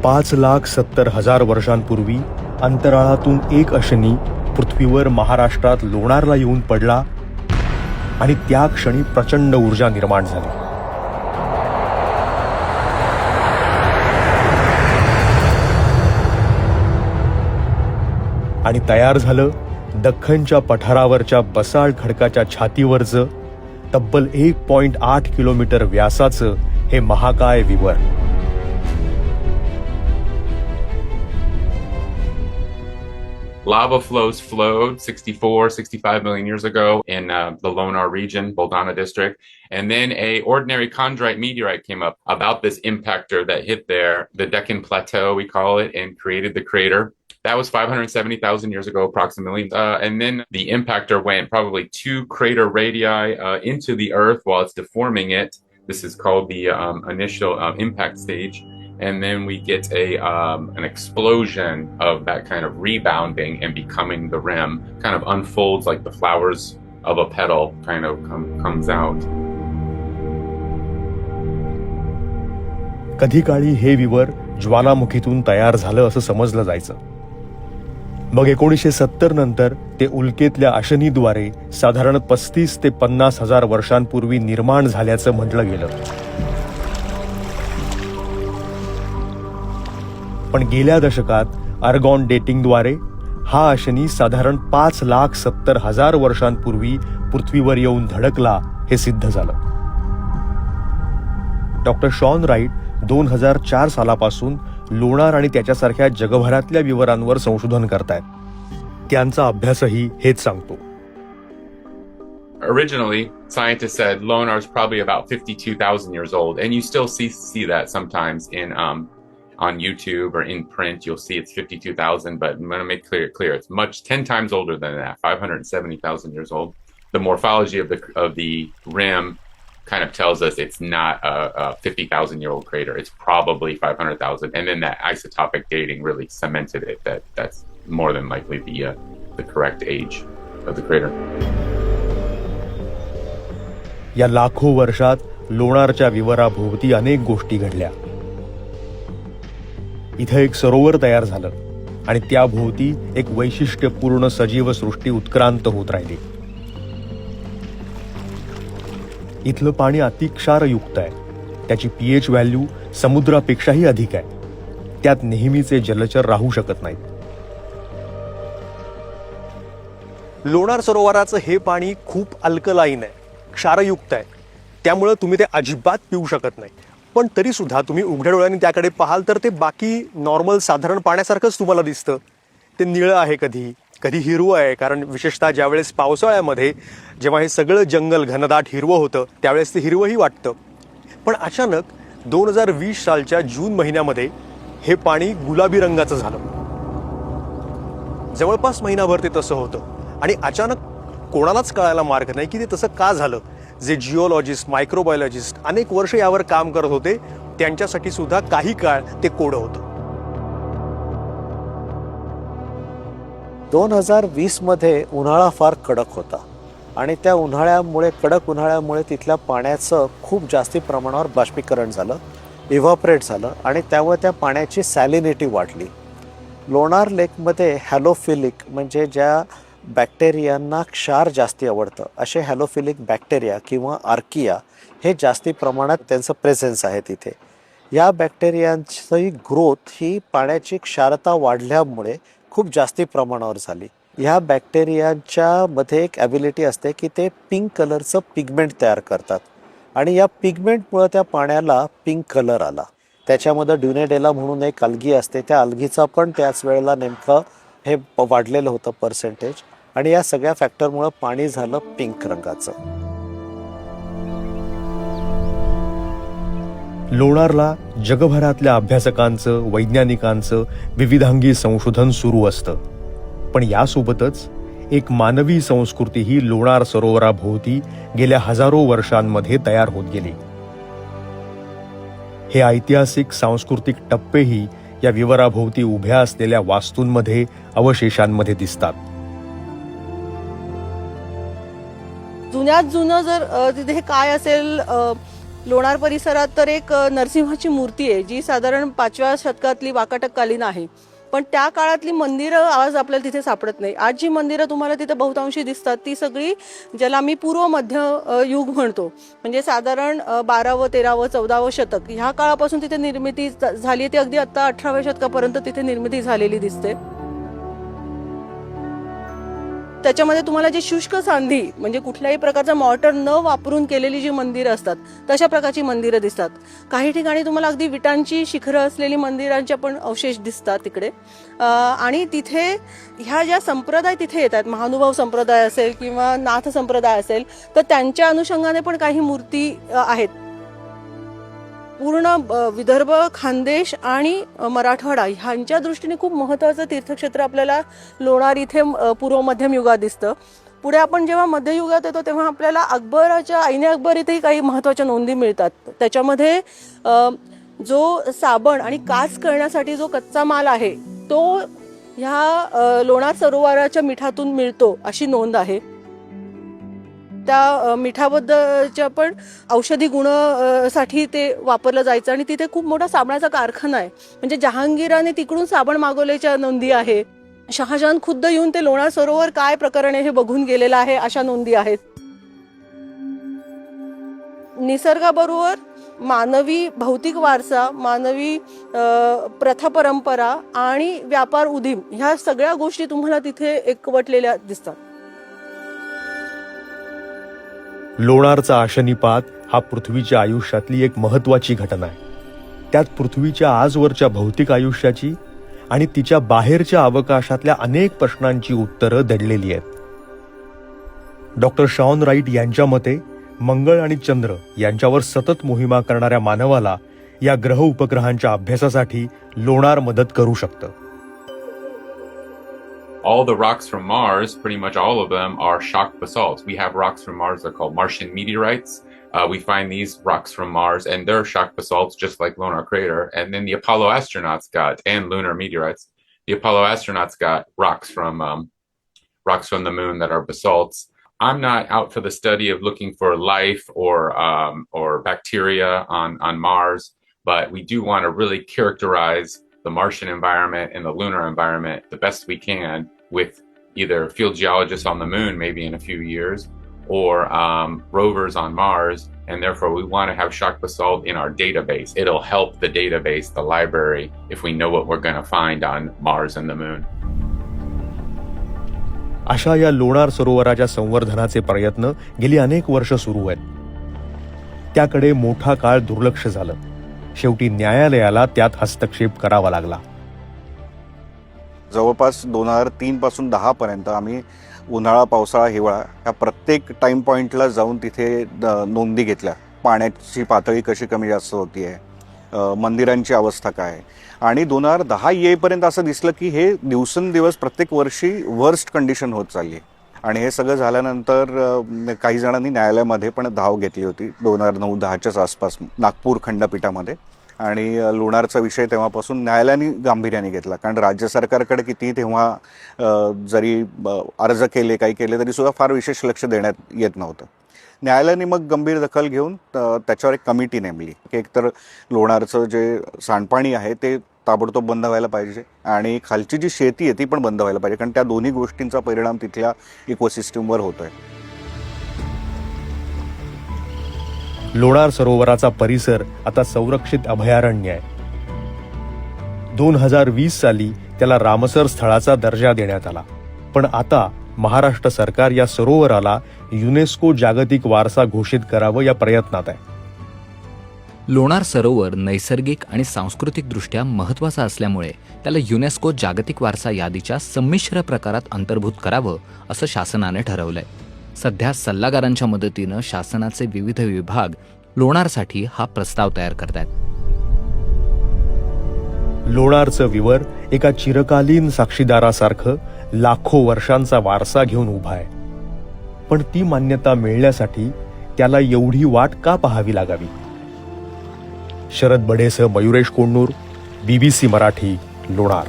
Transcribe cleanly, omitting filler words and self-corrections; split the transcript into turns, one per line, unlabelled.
5,70,000 वर्षांपूर्वी अंतराळातून एक अशनी पृथ्वीवर महाराष्ट्रात लोणारला येऊन पडला आणि त्या क्षणी प्रचंड ऊर्जा निर्माण झाली. आणि तयार झालं दख्खनच्या पठारावरच्या बसाळ खडकाच्या छातीवरचं तब्बल 1.8 किलोमीटर व्यासाचं हे महाकाय विवर.
Lava flows flowed 65 million years ago in the Lonar region, Buldana district. And then a ordinary chondrite meteorite came up about this impactor that hit there, the Deccan Plateau, we call it, and created the crater. That was 570,000 years ago, approximately. And then the impactor went probably 2 crater radii into the Earth while it's deforming it. This is called the initial impact stage. And then we get an explosion of that kind of rebounding and becoming the rim, kind of unfolds like the flowers of a petal kind of comes out.
कधी काळी हे विवर ज्वालामुखीतून तयार झालं असं समजलं जायचं. मग 1970 नंतर ते उल्केतल्या अशनीद्वारे साधारण 35 ते 50 हजार वर्षांपूर्वी निर्माण झाल्याचं म्हटलं गेलं. पण गेल्या दशकात आर्गॉन डेटिंगद्वारे हा अशनी साधारण 5,70,000 वर्षांपूर्वी पृथ्वीवर येऊन धडकला हे सिद्ध झालं. डॉक्टर शॉन राईट 2004 सालापासून लोणार आणि त्याच्यासारख्या जगभरातल्या विवरांवर संशोधन करतायत. त्यांचा अभ्यासही हेच सांगतो.
Originally, scientists said Lonar is probably about 52,000 years old, and you still see that sometimes in on YouTube or in print. You'll see it's 52,000, but I'm going to make clear it's 10 times older than that, 570,000 years old. The morphology of the rim kind of tells us it's not a 50,000-year-old crater. It's probably 500,000, and then that isotopic dating really cemented it that's more than likely the correct age of the crater.
या लाखो वर्षात लोणारच्या विवराभोवती अनेक गोष्टी घडल्या. इथे एक सरोवर तयार झालं आणि त्याभोवती एक वैशिष्ट्यपूर्ण सजीव सृष्टी उत्क्रांत होत राहिली. इथलं पाणी अति क्षारयुक्त आहे. त्याची पीएच व्हॅल्यू समुद्रापेक्षाही अधिक आहे. त्यात नेहमीचे जलचर राहू शकत नाहीत. लोणार सरोवराचं हे पाणी खूप अल्कलाईन आहे, क्षारयुक्त आहे. त्यामुळे तुम्ही ते अजिबात पिऊ शकत नाही. पण तरी सुद्धा तुम्ही उघड्या डोळ्यांनी त्याकडे पाहाल तर ते बाकी नॉर्मल साधारण पाण्यासारखंच तुम्हाला दिसतं. ते निळं आहे, कधी कधी हिरवं आहे. कारण विशेषतः ज्यावेळेस पावसाळ्यामध्ये जेव्हा हे सगळं जंगल घनदाट हिरवं होतं त्यावेळेस ते हिरवंही वाटतं. पण अचानक 2020 सालच्या जून महिन्यामध्ये हे पाणी गुलाबी रंगाचं झालं. जवळपास महिनाभर ते तसं होतं आणि अचानक कोणालाच कळायला मार्ग नाही की ते तसं का झालं. जे जिओलॉजिस्ट, मायक्रोबायोलॉजिस्ट अनेक वर्ष यावर काम करत होते त्यांच्यासाठी सुद्धा काही काळ ते कोडं होतं.
2020 मध्ये उन्हाळा फार कडक होता आणि त्या कडक उन्हाळ्यामुळे तिथल्या पाण्याचं खूप जास्ती प्रमाणावर बाष्पीकरण झालं, इव्हॅपोरेट झालं आणि त्यामुळे त्या पाण्याची सॅलिनिटी वाढली. लोणार लेकमध्ये हॅलोफिलिक म्हणजे ज्या बॅक्टेरियांना क्षार जास्ती आवडतं असे हॅलोफिलिक बॅक्टेरिया किंवा आर्किया हे जास्ती प्रमाणात त्यांचं प्रेझेन्स आहे तिथे. या बॅक्टेरियांची ग्रोथ ही पाण्याची क्षारता वाढल्यामुळे खूप जास्ती प्रमाणावर झाली. ह्या बॅक्टेरियांच्या मध्ये एक ॲबिलिटी असते की ते पिंक कलरचं पिगमेंट तयार करतात आणि या पिगमेंटमुळे त्या पाण्याला पिंक कलर आला. त्याच्यामध्ये ड्युनेडेला म्हणून एक अल्गी असते, त्या अल्गीचा पण त्याच वेळेला नेमकं हे वाढलेलं होतं पर्सेंटेज आणि या सगळ्या फॅक्टरमुळे पाणी झालं पिंक रंगाचं.
लोणारला जगभरातल्या अभ्यासकांचं, वैज्ञानिकांचं विविधांगी संशोधन सुरू असतं. पण यासोबतच एक मानवी संस्कृतीही लोणार सरोवराभोवती गेल्या हजारो वर्षांमध्ये तयार होत गेली. हे ऐतिहासिक सांस्कृतिक टप्पेही या विवराभोवती उभ्या असलेल्या वास्तूंमध्ये, अवशेषांमध्ये दिसतात.
जुन्यात जुनं जर तिथे काय असेल लोणार परिसरात तर एक नरसिंहाची मूर्ती आहे जी साधारण 5व्या शतकातली वाकाटककालीन आहे, पण त्या काळातली मंदिरं आज आपल्याला तिथे सापडत नाही. आज जी मंदिरं तुम्हाला तिथे बहुतांशी दिसतात ती सगळी ज्याला आम्ही पूर्व मध्य युग म्हणतो, म्हणजे साधारण 12व 13व 14व शतक ह्या काळापासून तिथे निर्मिती झाली. ती अगदी आता 18व्या शतकापर्यंत तिथे निर्मिती झालेली दिसते. त्याच्यामध्ये तुम्हाला जी शुष्क सांधी म्हणजे कुठल्याही प्रकारचा मॉर्टर न वापरून केलेली जी मंदिरं असतात तशा प्रकारची मंदिरं दिसतात. काही ठिकाणी तुम्हाला अगदी विटांची शिखरं असलेली मंदिरांचे पण अवशेष दिसतात तिकडे. आणि तिथे ह्या ज्या संप्रदाय तिथे येतात, महानुभाव संप्रदाय असेल किंवा नाथ संप्रदाय असेल, तर त्यांच्या अनुषंगाने पण काही मूर्ती आहेत. पूर्ण विदर्भ, खानदेश आणि मराठवाडा ह्यांच्या दृष्टीने खूप महत्त्वाचं तीर्थक्षेत्र आपल्याला लोणार इथे पूर्व मध्यम युगात दिसतं. पुढे आपण जेव्हा मध्ययुगात येतो तेव्हा आपल्याला अकबराच्या ऐने अकबर इथेही काही महत्त्वाच्या नोंदी मिळतात. त्याच्यामध्ये जो साबण आणि काच करण्यासाठी जो कच्चा माल आहे तो ह्या लोणार सरोवराच्या मिठातून मिळतो अशी नोंद आहे. त्या मिठाबद्दलच्या पण औषधी गुणासाठी ते वापरलं जायचं आणि तिथे खूप मोठा साबणाचा कारखाना आहे. म्हणजे जहांगीराने तिकडून साबण मागवल्याच्या नोंदी आहे. शहाजहान खुद्द येऊन ते लोणार सरोवर काय प्रकरण आहे हे बघून गेलेलं आहे अशा नोंदी आहेत. निसर्गाबरोबर मानवी भौतिक वारसा, मानवी प्रथा परंपरा आणि व्यापार उदीम ह्या सगळ्या गोष्टी तुम्हाला तिथे एकवटलेल्या दिसतात.
लोणारचा आशनिपात हा पृथ्वीच्या आयुष्यातली एक महत्वाची घटना आहे. त्यात पृथ्वीच्या आजवरच्या भौतिक आयुष्याची आणि तिच्या बाहेरच्या अवकाशातल्या अनेक प्रश्नांची उत्तरं दडलेली आहेत. डॉक्टर शॉन राईट यांच्या मते मंगळ आणि चंद्र यांच्यावर सतत मोहिमा करणाऱ्या मानवाला या ग्रह उपग्रहांच्या अभ्यासासाठी लोणार मदत करू शकतं.
All the rocks from Mars, pretty much all of them, are shock basalts. We have rocks from Mars that are called Martian meteorites. We find these rocks from Mars, and they're shock basalts just like Lunar Crater. And then the Apollo astronauts got, and lunar meteorites, the Apollo astronauts got rocks from the moon that are basalts. I'm not out for the study of looking for life or bacteria on Mars, but we do want to really characterize the Martian environment and the lunar environment the best we can with either field geologists on the moon maybe in a few years or rovers on Mars, and therefore we want to have shock basalt in our database. It'll help the database, the library, if we know what we're going to find on Mars and the moon.
अशा या लोणार सरोवराच्या संवर्धनाचे प्रयत्न गेली अनेक वर्ष सुरू आहेत. त्याकडे मोठा काळ दुर्लक्ष झालं. शेवटी न्यायालयाला त्यात हस्तक्षेप करावा लागला.
जवळपास 2003 पासून 10 पर्यंत आम्ही उन्हाळा, पावसाळा, हिवाळा या प्रत्येक टाइम पॉइंटला जाऊन तिथे नोंदी घेतल्या. पाण्याची पातळी कशी कमी जास्त होतीये, मंदिरांची अवस्था काय. आणि 2010 येईपर्यंत असं दिसलं की हे दिवसेंदिवस प्रत्येक वर्षी वर्स्ट कंडिशन होत चालली. आणि हे सगळं झाल्यानंतर काही जणांनी न्यायालयामध्ये पण धाव घेतली होती 2009-10च्याच आसपास नागपूर खंडपीठामध्ये. आणि लोणारचा विषय तेव्हापासून न्यायालयाने गांभीर्याने घेतला. कारण राज्य सरकारकडे किती तेव्हा जरी अर्ज केले काही केले तरी सुद्धा फार विशेष लक्ष देण्यात येत नव्हतं. न्यायालयाने मग गंभीर दखल घेऊन त्याच्यावर एक कमिटी नेमली की एकतर लोणारचं जे सांडपाणी आहे ते ताबडतोब बंद व्हायला पाहिजे आणि खालची जी शेती आहे ती पण बंद व्हायला पाहिजे, कारण त्या दोन्ही गोष्टींचा परिणाम तिथल्या इकोसिस्टमवर होतोय.
लोणार सरोवराचा परिसर आता संरक्षित अभयारण्य आहे. 2020 साली त्याला रामसर स्थळाचा दर्जा देण्यात आला. पण आता महाराष्ट्र सरकार या सरोवराला युनेस्को जागतिक वारसा घोषित करावं या प्रयत्नात आहे.
लोणार सरोवर नैसर्गिक आणि सांस्कृतिक दृष्ट्या महत्त्वाचा असल्यामुळे त्याला युनेस्को जागतिक वारसा यादीच्या संमिश्र प्रकारात अंतर्भूत करावं असं शासनाने ठरवलंय. सध्या सल्लागारांच्या मदतीनं शासनाचे विविध विभाग लोणारसाठी हा प्रस्ताव तयार करतायत.
लोणारचं विवर एका चिरकालीन साक्षीदारासारखं लाखो वर्षांचा वारसा घेऊन उभा आहे. पण ती मान्यता मिळण्यासाठी त्याला एवढी वाट का पाहावी लागावी? शरद बढेसह मयुरेश कोण्णूर, BBC मराठी, लोणार.